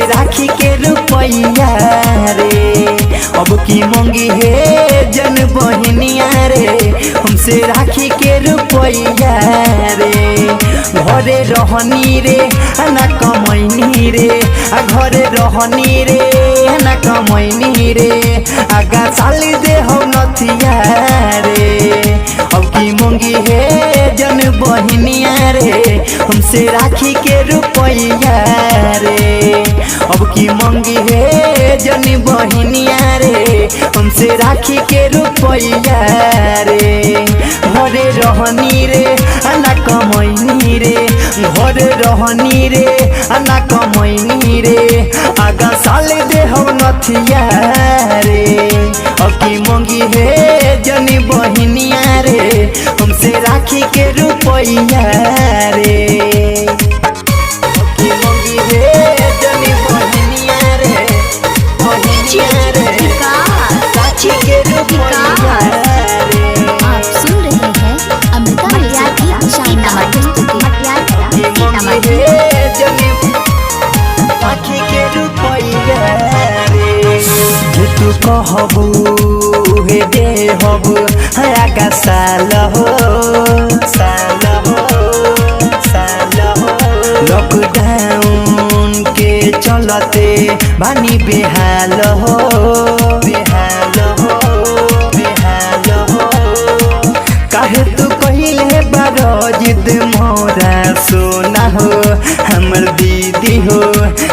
राखी के रुपैया रे। अब की मंगी है जन बहनिया रे, हमसे राखी के रुपैया रे। घरे रहनी रे ना कमैनी रे, घरे रहनी रे ना कमैनी रे, आगा साल दे हो नथिया रे। अब की मंगी है जन बहनिया रे, हमसे राखी के रुपैया रे। अब की मंगी है जन बहनिया रे, हमसे राखी के रुपैया रे। घरे रहनी रे ना कमैनी रे, घरे रहनी रे ना कमैनी रे, आगा साल दे हो नथिया रे। अब की मंगी है जन बहनिया रे, हमसे राखी के रुपैया रे। अब की मंगी है जन बहनिया रे, बहनिया रे, राखी के रुपैया रे। आप सुन रहे हैं अमृता मिर्जा की शानदार प्रस्तुति। राखी के रुपैया रे। जे तू कहबू हे दे हबू आगा साल हो, साल हो, साल हो। लॉकडाउन के चलते बानी बेहाल हो, बेहाल हो, बेहाल हो। काहे तू कहिले बारो जिद मोरा सोना हो, हमर दीदी हो,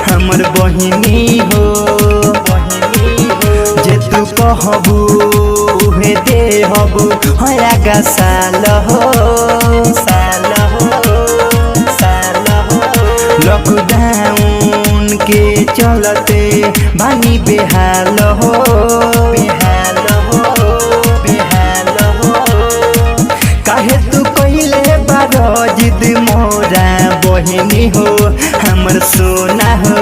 हमर बहिनी हो, बहिनी हो। जे तू कहबू हे दे हबू आगा साल हो, साल हो, साल हो। लॉकडाउन के चलते बानी बेहाल हो, बेहाल हो, बेहाल हो। काहे तू कहिले बारो जिद मोरा बहिनी हो, हमर सोना हो,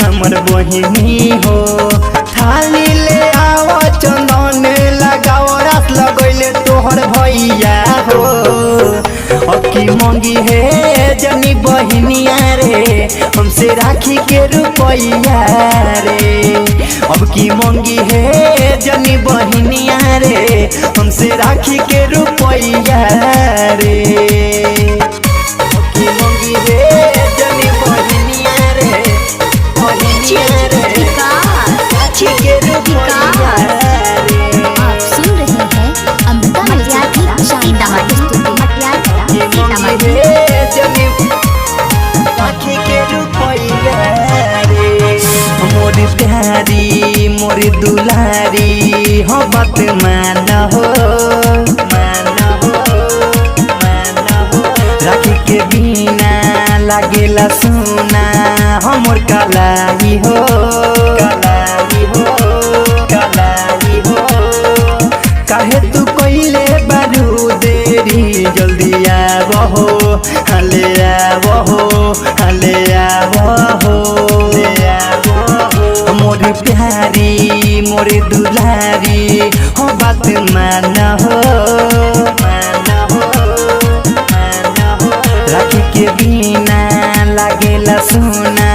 हमर बहिनी हो। थाली ले आओ चंदन लगाओ, रात लगैले तोहर भैया हो। अब की मंगी है जनी बहनिया रे, हमसे राखी के रुपैया रे। अब की मंगी है जनी बहनिया रे, हमसे राखी के रुपैया रे। अब की मंगी है जनी बहनिया रे, बहनिया रे, राखी के रुपैया रे। आप सुन रहे हैं अमृता मिर्जा की शानदार प्रस्तुति। राखी के रुपैया रे। मोर प्यारी मोर दुलारी हो, बात मान हो, मान हो, मान हो। राखी के बिना लागेला सोना हमर कलाई हो, कलाई हो, कलाई हो। काहे तू कइले बारू देरी, जल्दी आवहो, हले आवहो, हले आवहो, ले आवहो। मोर प्यारी मोर दुलारी हो, बात मान हो, मान हो, मान हो। राखी के बिना लागेला सोना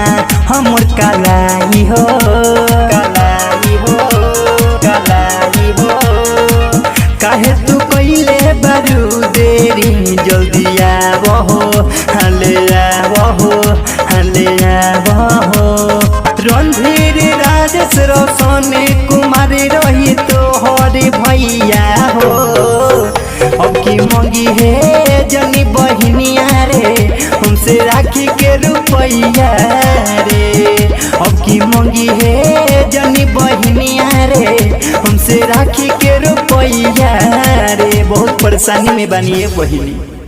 हमर कलाई हो, कलाई हो, कलाई हो। काहे तू कइले बारू देरी, जल्दी आवहो, हले आवहो, हले आवहो। रणधीर राजेश रोशन कुमार रही तोहर भैया हो। अब की मंगी है जनी बहनिया रे, हमसे राखी के रुपैया रे। अब की मंगी है जनी बहनिया रे, हमसे राखी के रुपैया रे। बहुत परेशानी में बनिए बहिनी।